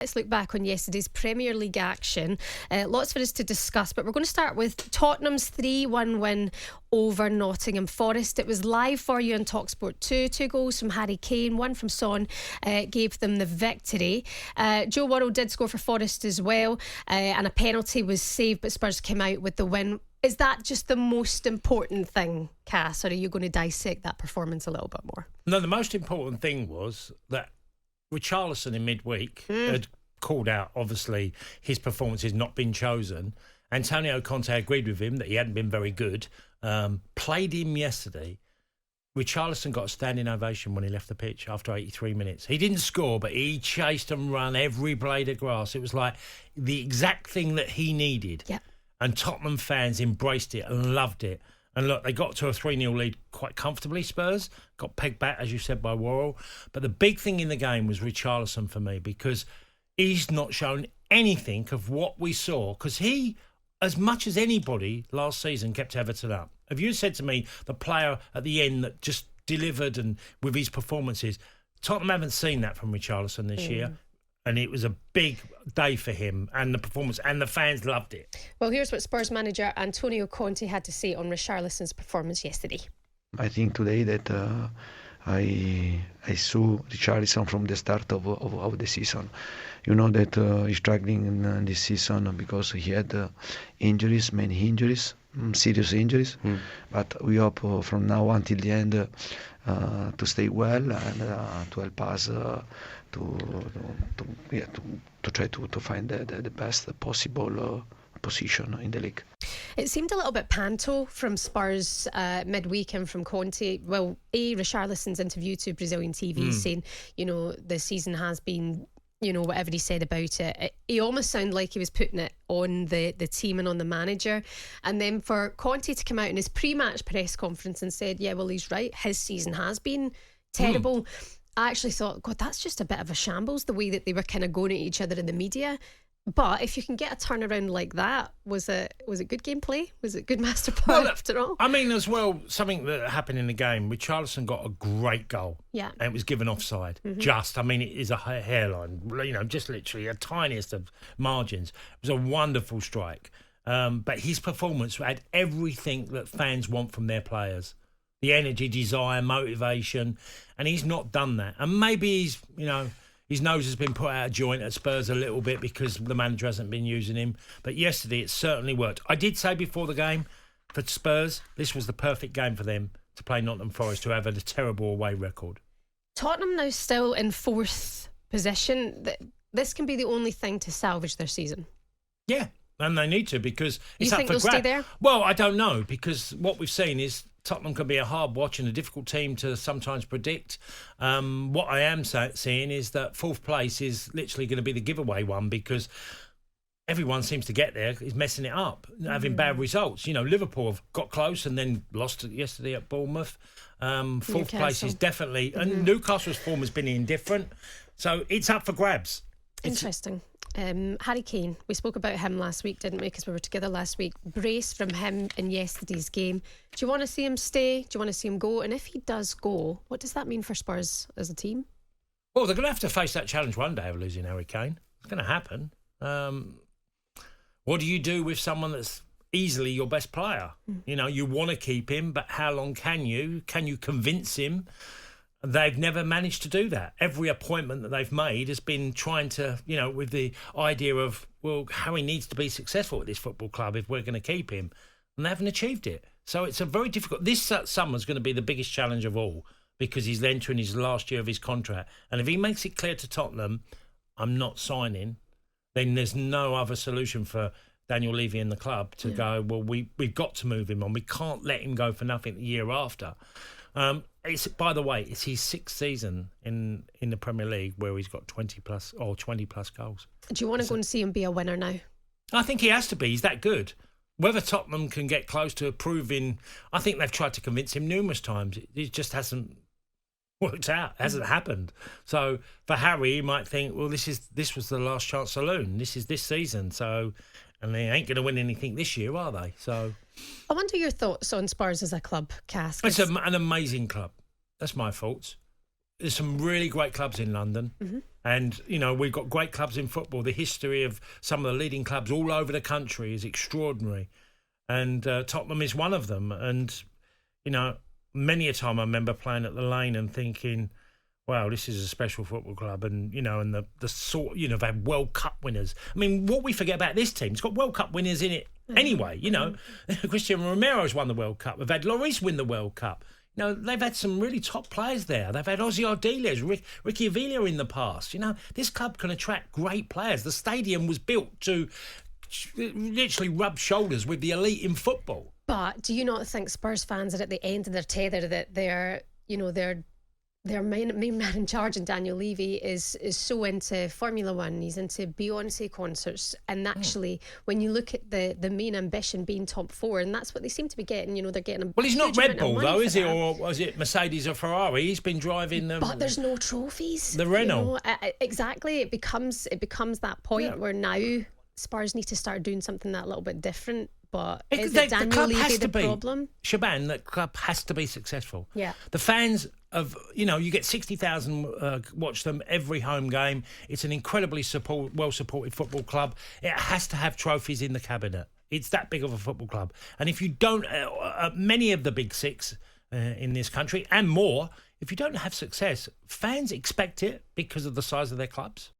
Let's look back on yesterday's Premier League action. Lots for us to discuss, but we're going to start with Tottenham's 3-1 win over Nottingham Forest. It was live for you on talkSPORT 2. 2 goals from Harry Kane, 1 from Son, gave them the victory. Joe Worrell did score for Forest as well, and a penalty was saved, but Spurs came out with the win. Is that just the most important thing, Cass, or are you going to dissect that performance a little bit more? No, the most important thing was that Richarlison in midweek had called out, obviously, his performance has not been chosen. Antonio Conte agreed with him that he hadn't been very good. Played him yesterday. Richarlison got a standing ovation when he left the pitch after 83 minutes. He didn't score, but he chased and run every blade of grass. It was like the exact thing that he needed. Yep. And Tottenham fans embraced it and loved it. And look, they got to a 3-0 lead quite comfortably, Spurs. Got pegged back, as you said, by Worrell. But the big thing in the game was Richarlison for me, because he's not shown anything of what we saw. Because he, as much as anybody last season, kept Everton up. If you said to me, the player at the end that just delivered and with his performances, Tottenham haven't seen that from Richarlison this year. And it was a big day for him and the performance, and the fans loved it. Well, here's what Spurs manager Antonio Conte had to say on Richarlison's performance yesterday. I think today that I saw Richarlison from the start of the season. You know that he's struggling in this season because he had injuries, many injuries, serious injuries. But we hope from now until the end to stay well and to help us to try to find the best possible position in the league. It seemed a little bit panto from Spurs midweek and from Conte. Well, Richarlison's interview to Brazilian TV saying, you know, the season has been, you know, whatever he said about it, he almost sounded like he was putting it on the team and on the manager. And then for Conte to come out in his pre-match press conference and said, yeah, well, he's right, his season has been terrible. I actually thought, God, that's just a bit of a shambles, the way that they were kind of going at each other in the media. But if you can get a turnaround like that, was it good gameplay? Was it good master plan after all? I mean, as well, something that happened in the game, Richarlison got a great goal. Yeah. And it was given offside. I mean, it is a hairline, you know, just literally a tiniest of margins. It was a wonderful strike. But his performance had everything that fans want from their players. The energy, desire, motivation. And he's not done that. And maybe he's, you know, his nose has been put out of joint at Spurs a little bit because the manager hasn't been using him. But yesterday, it certainly worked. I did say before the game, for Spurs, this was the perfect game for them to play Nottingham Forest, who have a terrible away record. Tottenham now still in 4th position. This can be the only thing to salvage their season. Yeah, and they need to, because it's you up think for they'll grabs. stay there? Well, I don't know, because what we've seen is Tottenham can be a hard watch and a difficult team to sometimes predict. What I am seeing is that 4th place is literally going to be the giveaway one, because everyone seems to get there is messing it up, having bad results. You know, Liverpool have got close and then lost yesterday at Bournemouth. 4th place is definitely... And Newcastle's form has been indifferent. So it's up for grabs. Interesting. Harry Kane, we spoke about him last week, didn't we? Because we were together last week. Brace from him in yesterday's game. Do you want to see him stay? Do you want to see him go? And if he does go, what does that mean for Spurs as a team? Well, they're going to have to face that challenge one day of losing Harry Kane. It's going to happen. What do you do with someone that's easily your best player? You know, you want to keep him, but how long can you? Can you convince him? They've never managed to do that. Every appointment that they've made has been trying to, you know, with the idea of, well, Harry needs to be successful at this football club if we're going to keep him. And they haven't achieved it. So it's a very difficult... This summer's going to be the biggest challenge of all, because he's entering his last year of his contract. And if he makes it clear to Tottenham, I'm not signing, then there's no other solution for Daniel Levy and the club to go, well, we've got to move him on. We can't let him go for nothing the year after. By the way, it's his 6th season in the Premier League where he's got 20 plus goals. Do you want to go and see him be a winner now? I think he has to be. He's that good. Whether Tottenham can get close to proving... I think they've tried to convince him numerous times. It just hasn't worked out. It hasn't happened. So for Harry, he might think, well, this was the last chance saloon. This is this season. So... And they ain't going to win anything this year, are they? So, I wonder your thoughts on Spurs as a club, Cass. It's an amazing club. That's my thoughts. There's some really great clubs in London. And, you know, we've got great clubs in football. The history of some of the leading clubs all over the country is extraordinary. And Tottenham is one of them. And, you know, many a time I remember playing at the Lane and thinking, wow, this is a special football club. And, you know, and the sort, you know, they've had World Cup winners. I mean, what we forget about this team, it's got World Cup winners in it anyway. You know, Cristiano Romero's won the World Cup. We've had Lloris win the World Cup. You know, they've had some really top players there. They've had Ozzy Ardiles, Ricky Avila in the past. You know, this club can attract great players. The stadium was built to literally rub shoulders with the elite in football. But do you not think Spurs fans are at the end of their tether, that they're, you know, their main man in charge, and Daniel Levy is so into Formula One, he's into Beyonce concerts, and actually when you look at the main ambition being top four, and that's what they seem to be getting, you know, they're getting well, he's not Red Bull though, is he? Or was it Mercedes or Ferrari? He's been driving them. But there's no trophies. The Reynolds. You know, exactly. It becomes that point where now Spurs need to start doing something that a little bit different. But is it Daniel Levy the problem? Shaban, the club has to be successful. Yeah. The fans of, you know, you get 60,000 watch them every home game. It's an incredibly well-supported football club. It has to have trophies in the cabinet. It's that big of a football club. And if you don't, many of the big six in this country and more, if you don't have success, fans expect it because of the size of their clubs.